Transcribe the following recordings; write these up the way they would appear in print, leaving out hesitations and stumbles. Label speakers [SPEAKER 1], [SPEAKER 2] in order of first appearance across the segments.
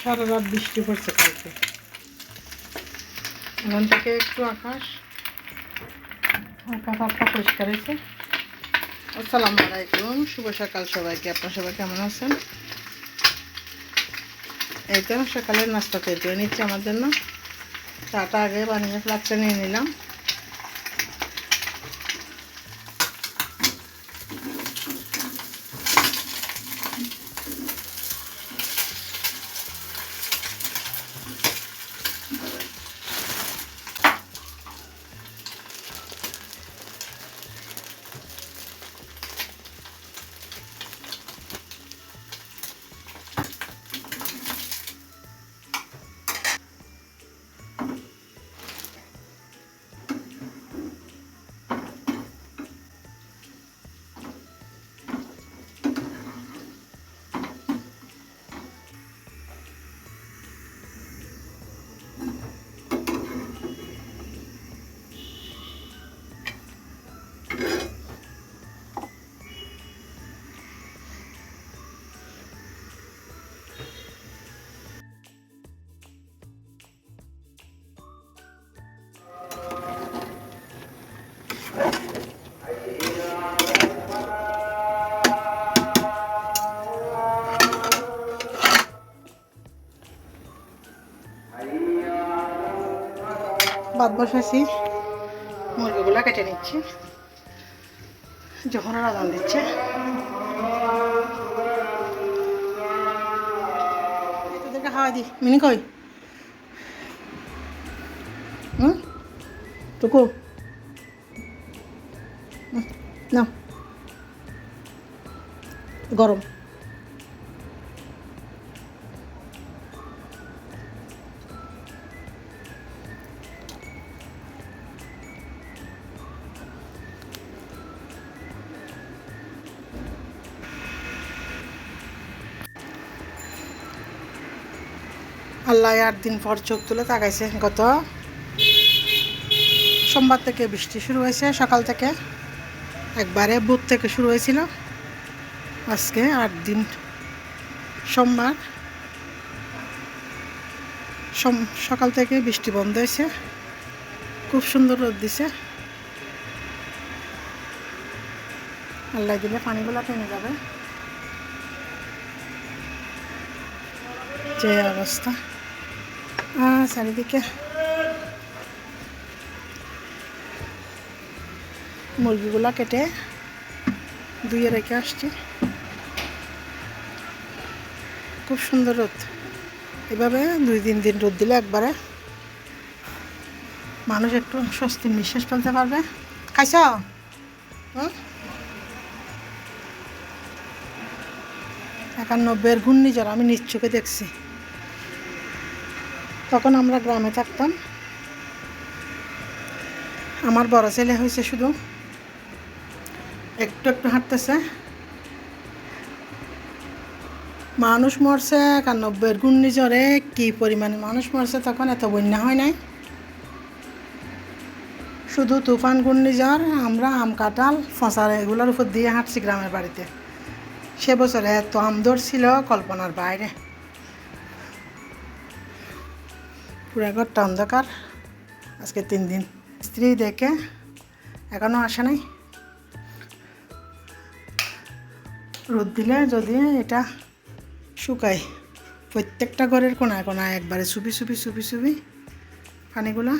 [SPEAKER 1] সারা রাত বৃষ্টি পড়ছে কালকে। এখন থেকে একটু আকাশ হালকা হালকা পরিষ্কার হয়েছে। আসসালামু আলাইকুম, শুভ সকাল সবাইকে। আপনার সবাই কেমন আছেন? এই তো সকালের নাস্তা তৈরি করে নিচ্ছি আমার জন্য। চাটা আগে বানিয়ে ফ্লাক্সে নিয়ে নিলাম। ভাত বসাইছি, মুরগিগুলা কেটে নিচ্ছি। যখন আদান দিচ্ছে তোদেরকে খাওয়াই দি। মিনি কই টুকু না গরম। আল্লাহ 8 দিন পর চোখ তুলে তাকাইছে। গত সোমবার থেকে বৃষ্টি শুরু হয়েছে, সকাল থেকে একবারে বুধ থেকে শুরু হয়েছিল। আজকে 8 দিন, সোমবার সকাল থেকে বৃষ্টি বন্ধ হয়েছে। খুব সুন্দর রোদ দিছে। আল্লাহ দিলে পানিগুলো টেনে যাবে। যে অবস্থা চারিদিকে। মুরগিগুলা কেটে ধুয়ে রেখে আসছি। খুব সুন্দর রোদ। এভাবে 2-3 দিন রোদ দিলে একবারে মানুষ একটু স্বস্তির নিঃশ্বাস ফেলতে পারবে। খাইছ? হুম, 91 ঘূর্ণিঝড় আমি নিজ চোখে দেখছি। তখন আমরা গ্রামে থাকতাম। আমার বড় ছেলে হয়েছে, শুধু একটু একটু হাঁটতেছে, মানুষ মরছে। 91 ঘূর্ণিঝড়ে কী পরিমাণে মানুষ মরছে। তখন এত বন্যা হয় নাই, শুধু তুফান ঘূর্ণিঝড়। আমরা আম কাঁঠাল ফসার এগুলোর উপর দিয়ে হাঁটছি গ্রামের বাড়িতে। সে বছরে এত আম ধরছিল কল্পনার বাইরে। পুরা ঘরটা অন্ধকার। আজকে 3 দিন স্ত্রী দেখে এখনও আসে নাই। রোদ দিলে যদি এটা শুকায়, প্রত্যেকটা ঘরের কোনায় কোনায় একবারে চুপি চুপি চুপি চুপি পানিগুলা।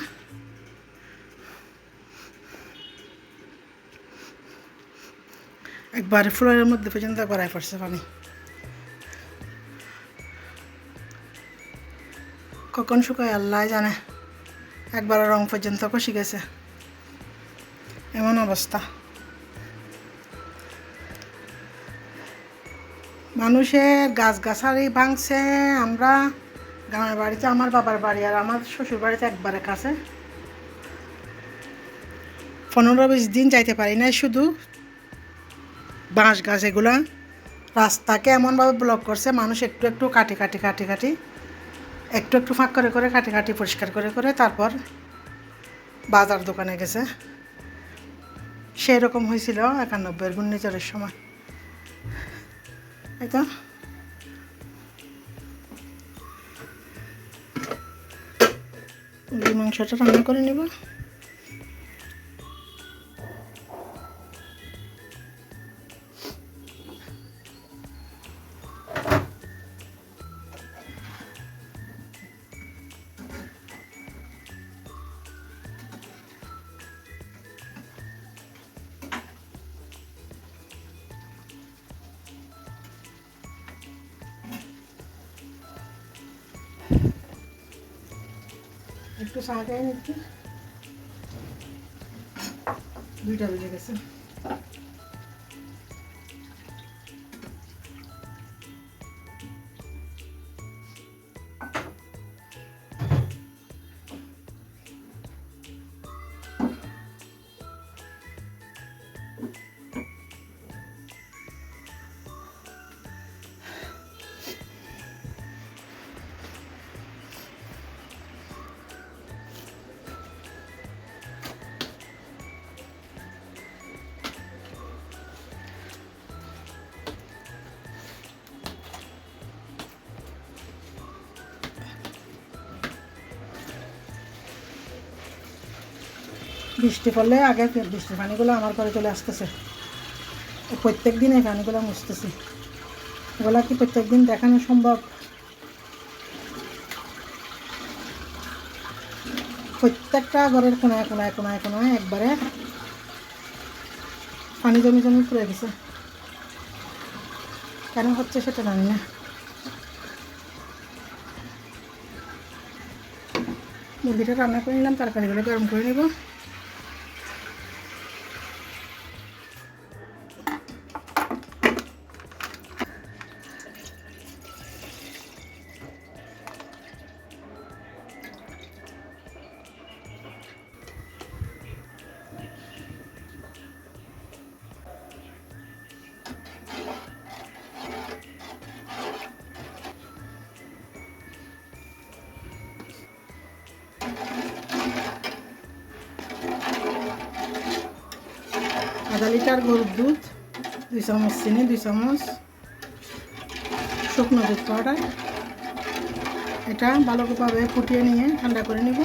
[SPEAKER 1] একবারে ফ্লোরের মধ্যে পর্যন্ত গড়ায় পড়ছে পানি। কখন শুকায় আল্লাহ জানে। একবারে রং পর্যন্ত কষি গেছে, এমন অবস্থা। মানুষের গাছগাছালি ভাঙছে। আমরা গ্রামের বাড়িতে, আমার বাবার বাড়ি আর আমার শ্বশুর বাড়িতে একবারে কাছে, 15-20 দিন যাইতে পারি না। শুধু বাঁশ গাছ এগুলা রাস্তাকে এমনভাবে ব্লক করছে, মানুষ একটু একটু কাটি কাটি কাটি কাটি একটু একটু ফাঁক করে করে কাটি কাটি পরিষ্কার করে করে তারপর বাজার দোকানে গেছে। সেই রকম হয়েছিল 91 ঘূর্ণিঝড়ের সময়। এই তো এই মাংসটা রান্না করে নেব। একটু চা খাই নিচ্ছি, 2টা বেজে গেছে। বৃষ্টি পড়লে আগে বৃষ্টির পানিগুলো আমার ঘরে চলে আসতেছে, প্রত্যেক দিন এই পানিগুলো মুছতেছি। এগুলো কি প্রত্যেক দিন দেখানো সম্ভব? প্রত্যেকটা ঘরের কোনায় কোনায় কোনায় কোনায় একবারে পানি জমি জমি পড়ে গেছে। কেন হচ্ছে সেটা জানি না। মুরগিটা রান্না করে নিলাম, তরকারিগুলো গরম করে নেব। আধা লিটার গরুর দুধ, 2 চামচ চিনি, 2 চামচ শুকনো দুধ পাউডার। এটা ভালোভাবে ফুটিয়ে নিয়ে ঠান্ডা করে নেব।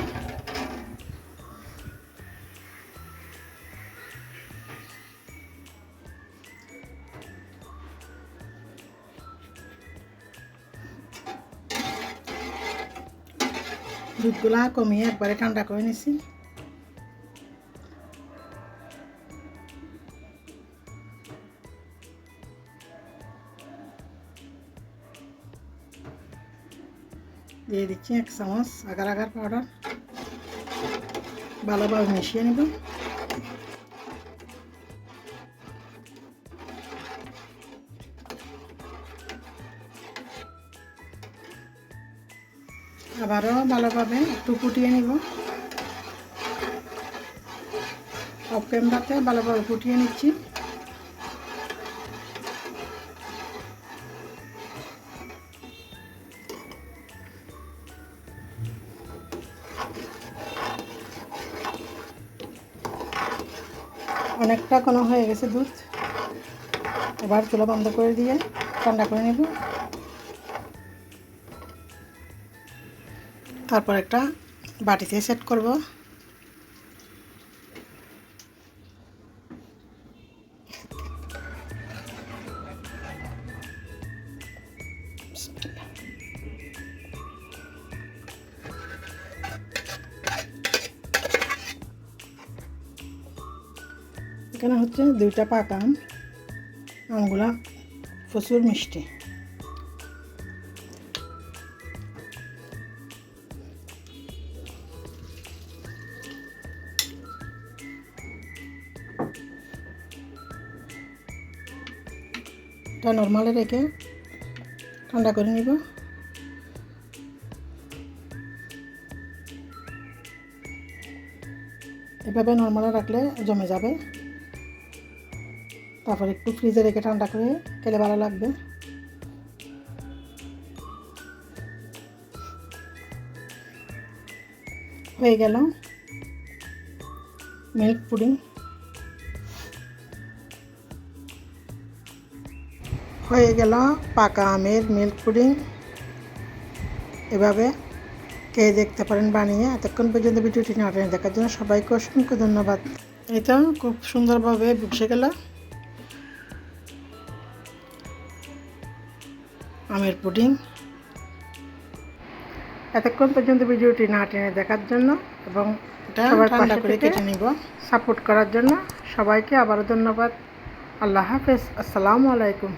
[SPEAKER 1] দুধগুলা কমিয়ে একবারে ঠান্ডা করে নিছি। দিয়ে দিচ্ছি 1 চামচ আগার আগার পাউডার, ভালোভাবে মিশিয়ে নেব। আবারও ভালোভাবে একটু ফুটিয়ে নেব। অফ ক্যামেরাতে ভালোভাবে ফুটিয়ে নিচ্ছি। অনেকটা ঘন হয়ে গেছে দুধ। এবার চুলা বন্ধ করে দিয়ে ঠান্ডা করে নেব। তারপর একটা বাটিতে সেট করব। এখানে হচ্ছে 2টা পাকা আম, আমগুলা প্রচুর মিষ্টি। এটা নর্মালে রেখে ঠান্ডা করে নিব। এভাবে নর্মালে রাখলে জমে যাবে। তারপর একটু ফ্রিজে রেখে ঠান্ডা করে খেলে ভালো লাগবে। হয়ে গেল মিল্ক পুডিং। হয়ে গেল পাকা আমের মিল্ক পুডিং। এভাবে কে দেখতে পারেন বানিয়ে। এতক্ষণ পর্যন্ত ভিডিওটি না টেনে দেখার জন্য সবাইকে অসংখ্য ধন্যবাদ। এই তো খুব সুন্দরভাবে বসে গেল আমের পুডিং। এতক্ষণ পর্যন্ত ভিডিওটি না টেনে দেখার জন্য এবং সবাই ঠান্ডা করে কেটে নিব সাপোর্ট করার জন্য সবাইকে আবারও ধন্যবাদ। আল্লাহ হাফেজ। আসসালামু আলাইকুম।